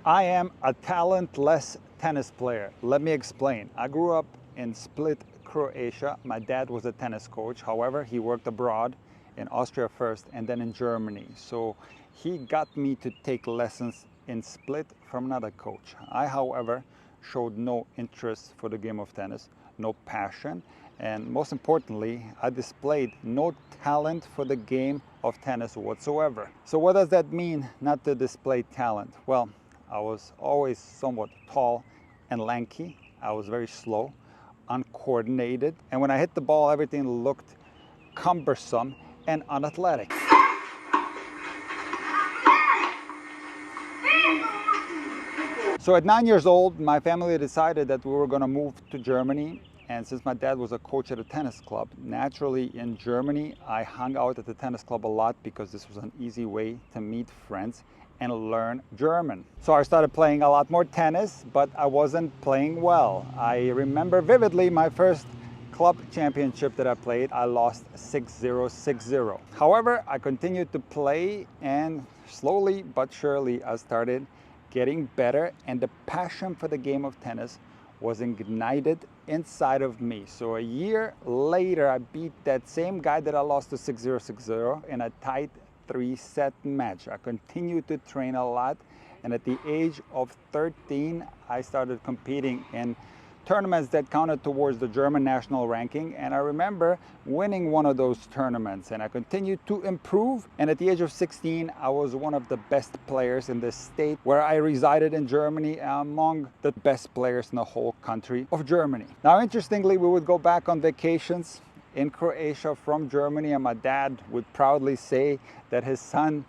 I am a talentless tennis player. Let me explain. I grew up in Split, Croatia. My dad was a tennis coach. However, he worked abroad in Austria first and then in Germany. So he got me to take lessons in Split from another coach. I, however, showed no interest for the game of tennis, no passion, and most importantly, I displayed no talent for the game of tennis whatsoever. So what does that mean, not to display talent? Well, I was always somewhat tall and lanky. I was very slow, uncoordinated, and when I hit the ball, everything looked cumbersome and unathletic. So at 9 years old, my family decided that we were going to move to Germany. And since my dad was a coach at a tennis club, naturally in Germany, I hung out at the tennis club a lot because this was an easy way to meet friends and learn German. So I started playing a lot more tennis, but I wasn't playing well. I remember vividly my first club championship that I played, I lost 6-0, 6-0. However, I continued to play, and slowly but surely I started getting better, and the passion for the game of tennis was ignited inside of me. So a year later, I beat that same guy that I lost to 6-0, 6-0 in a tight 3-set match. I continued to train a lot, and at the age of 13, I started competing in tournaments that counted towards the German national ranking, and I remember winning one of those tournaments, and I continued to improve, and at the age of 16 I was one of the best players in the state where I resided in Germany, among the best players in the whole country of Germany. Now interestingly, we would go back on vacations in Croatia from Germany, and my dad would proudly say that his son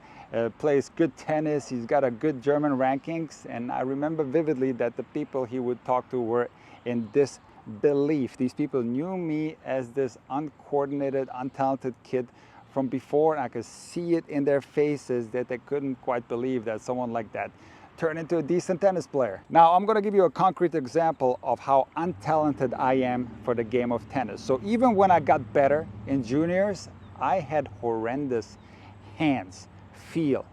plays good tennis, he's got a good German rankings, and I remember vividly that the people he would talk to were in disbelief. These people knew me as this uncoordinated, untalented kid from before, and I could see it in their faces that they couldn't quite believe that someone like that turned into a decent tennis player. Now, I'm going to give you a concrete example of how untalented I am for the game of tennis. So even when I got better in juniors, I had horrendous hands, feel,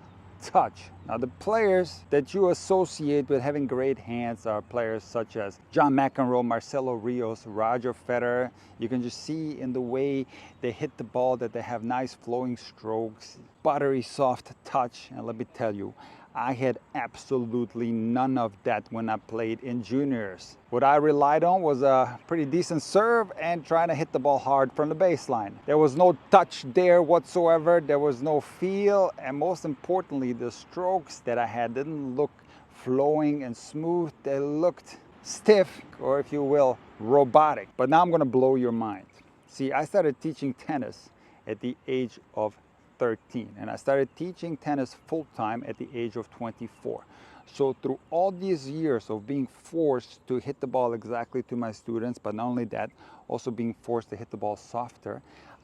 touch. Now the players that you associate with having great hands are players such as John McEnroe, Marcelo Rios, Roger Federer. You can just see in the way they hit the ball that they have nice flowing strokes, buttery soft touch. And let me tell you, I had absolutely none of that when I played in juniors. What I relied on was a pretty decent serve and trying to hit the ball hard from the baseline. There was no touch there whatsoever, there was no feel, and most importantly, the strokes that I had didn't look flowing and smooth. They looked stiff, or if you will, robotic. But now I'm gonna blow your mind. See, I started teaching tennis at the age of 13, and I started teaching tennis full-time at the age of 24. So through all these years of being forced to hit the ball exactly to my students, but not only that, also being forced to hit the ball softer,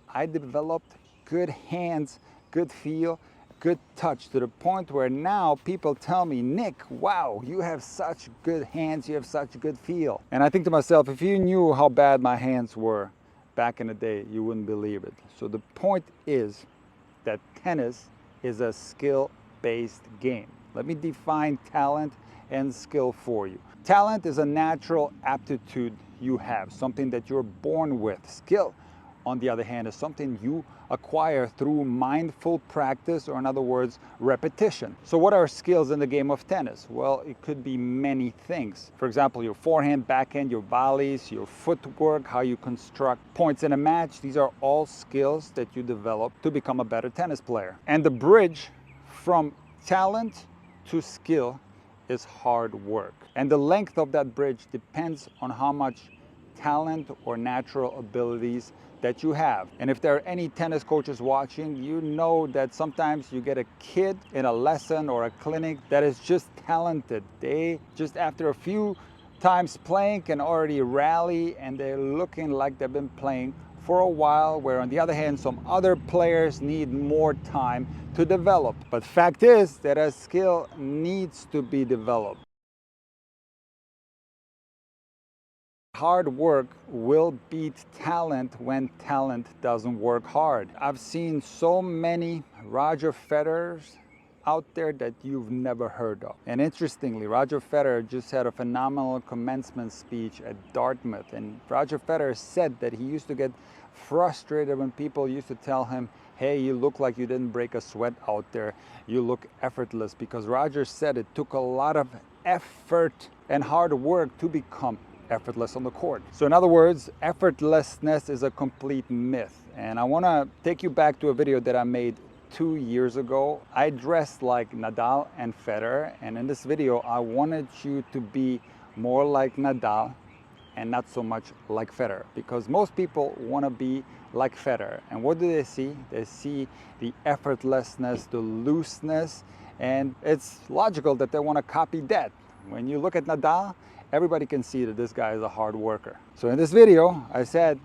I developed good hands, good feel, good touch, to the point where now people tell me, Nick, wow, you have such good hands, you have such good feel. And I think to myself, if you knew how bad my hands were back in the day, you wouldn't believe it. So the point is that tennis is a skill-based game. Let me define talent and skill for you. Talent is a natural aptitude you have, something that you're born with. Skill, on the other hand, is something you acquire through mindful practice, or in other words, repetition. So what are skills in the game of tennis? Well, it could be many things. For example, your forehand, backhand, your volleys, your footwork, how you construct points in a match. These are all skills that you develop to become a better tennis player. And the bridge from talent to skill is hard work. And the length of that bridge depends on how much talent or natural abilities that you have. And if there are any tennis coaches watching, you know that sometimes you get a kid in a lesson or a clinic that is just talented. They just, after a few times playing, can already rally, and they're looking like they've been playing for a while, where on the other hand, some other players need more time to develop. But fact is that a skill needs to be developed. Hard work will beat talent when talent doesn't work hard. I've seen so many Roger Federers, out there that you've never heard of. And interestingly, Roger Federer just had a phenomenal commencement speech at Dartmouth. And Roger Federer said that he used to get frustrated when people used to tell him, hey, you look like you didn't break a sweat out there. You look effortless. Because Roger said it took a lot of effort and hard work to become effortless on the court. So in other words, effortlessness is a complete myth. And I want to take you back to a video that I made 2 years ago. I dressed like Nadal and Federer, and in this video I wanted you to be more like Nadal and not so much like Federer, because most people want to be like Federer. And what do they see? They see the effortlessness, the looseness, and it's logical that they want to copy that. When you look at Nadal, everybody can see that this guy is a hard worker. So in this video, I said,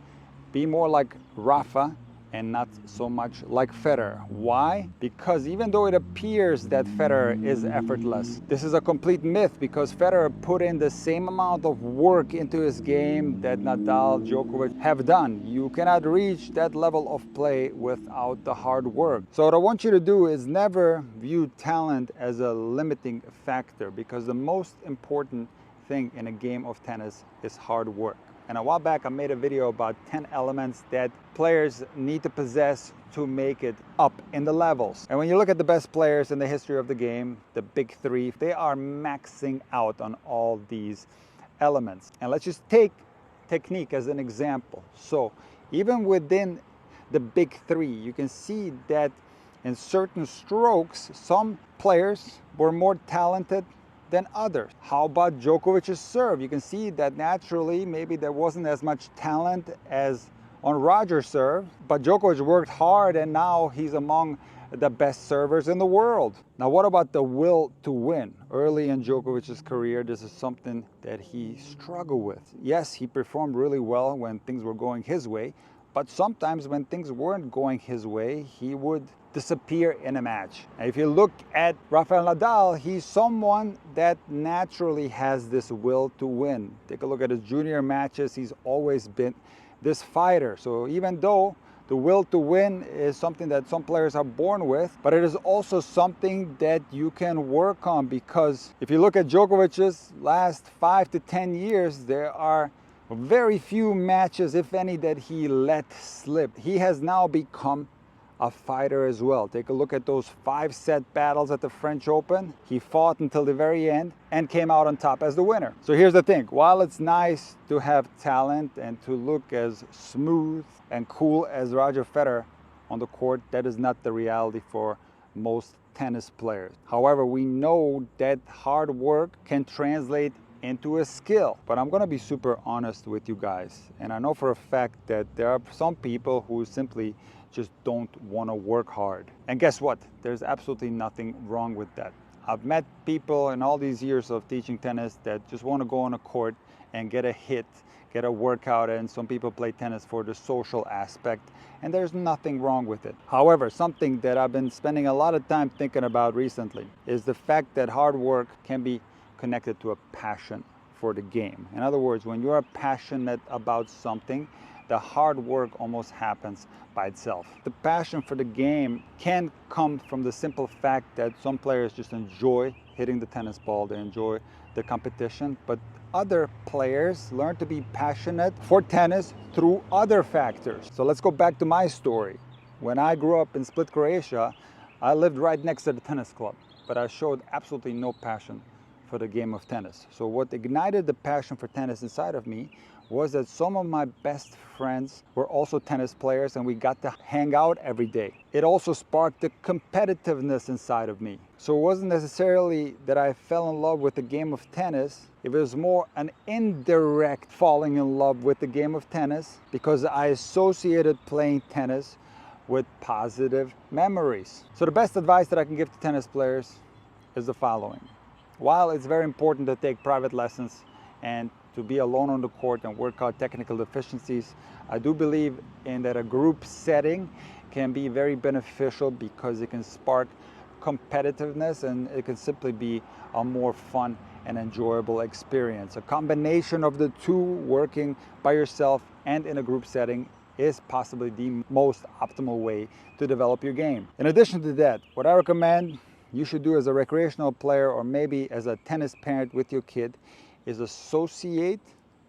be more like Rafa and not so much like Federer. Why? Because even though it appears that Federer is effortless, this is a complete myth, because Federer put in the same amount of work into his game that Nadal, Djokovic have done. You cannot reach that level of play without the hard work. So what I want you to do is never view talent as a limiting factor, because the most important thing in a game of tennis is hard work. And a while back I made a video about 10 elements that players need to possess to make it up in the levels. And when you look at the best players in the history of the game, the big three, they are maxing out on all these elements. And let's just take technique as an example. So even within the big three, you can see that in certain strokes, some players were more talented than others. How about Djokovic's serve? You can see that naturally maybe there wasn't as much talent as on Roger's serve, but Djokovic worked hard and now he's among the best servers in the world. Now what about the will to win? Early in Djokovic's career, this is something that he struggled with. Yes, he performed really well when things were going his way, but sometimes when things weren't going his way, he would disappear in a match. And if you look at Rafael Nadal, he's someone that naturally has this will to win. Take a look at his junior matches. He's always been this fighter. So even though the will to win is something that some players are born with, but it is also something that you can work on, because if you look at Djokovic's last 5 to 10 years, there are very few matches, if any, that he let slip. He has now become a fighter as well. Take a look at those 5-set battles at the French Open. He fought until the very end and came out on top as the winner. So here's the thing, while it's nice to have talent and to look as smooth and cool as Roger Federer on the court, that is not the reality for most tennis players. However, we know that hard work can translate into a skill. But I'm gonna be super honest with you guys. And I know for a fact that there are some people who simply just don't wanna work hard. And guess what? There's absolutely nothing wrong with that. I've met people in all these years of teaching tennis that just wanna go on a court and get a hit, get a workout, and some people play tennis for the social aspect, and there's nothing wrong with it. However, something that I've been spending a lot of time thinking about recently is the fact that hard work can be connected to a passion for the game. In other words, when you are passionate about something, the hard work almost happens by itself. The passion for the game can come from the simple fact that some players just enjoy hitting the tennis ball, they enjoy the competition, but other players learn to be passionate for tennis through other factors. So let's go back to my story. When I grew up in Split, Croatia, I lived right next to the tennis club, but I showed absolutely no passion for the game of tennis. So what ignited the passion for tennis inside of me was that some of my best friends were also tennis players and we got to hang out every day. It also sparked the competitiveness inside of me. So it wasn't necessarily that I fell in love with the game of tennis, it was more an indirect falling in love with the game of tennis because I associated playing tennis with positive memories. So the best advice that I can give to tennis players is the following. While it's very important to take private lessons and to be alone on the court and work out technical deficiencies, I do believe in that a group setting can be very beneficial because it can spark competitiveness and it can simply be a more fun and enjoyable experience. A combination of the two, working by yourself and in a group setting, is possibly the most optimal way to develop your game. In addition to that, what I recommend you should do as a recreational player or maybe as a tennis parent with your kid is associate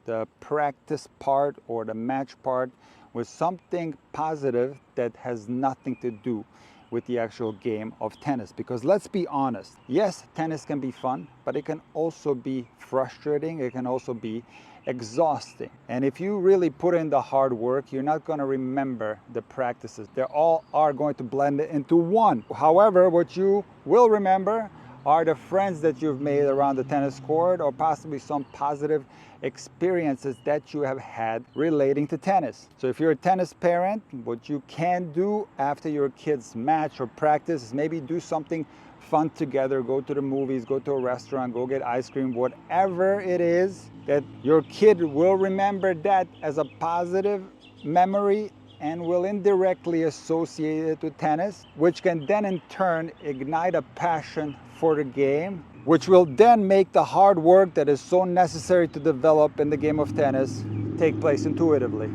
the practice part or the match part with something positive that has nothing to do with the actual game of tennis. Because let's be honest, yes, tennis can be fun, but it can also be frustrating. It can also be exhausting. And if you really put in the hard work, you're not going to remember the practices. They all are going to blend into one. However, what you will remember are the friends that you've made around the tennis court, or possibly some positive experiences that you have had relating to tennis. So if you're a tennis parent, what you can do after your kids match or practice is maybe do something fun together. Go to the movies, go to a restaurant, go get ice cream, whatever it is, that your kid will remember that as a positive memory and will indirectly associate it with tennis, which can then in turn ignite a passion for the game, which will then make the hard work that is so necessary to develop in the game of tennis take place intuitively.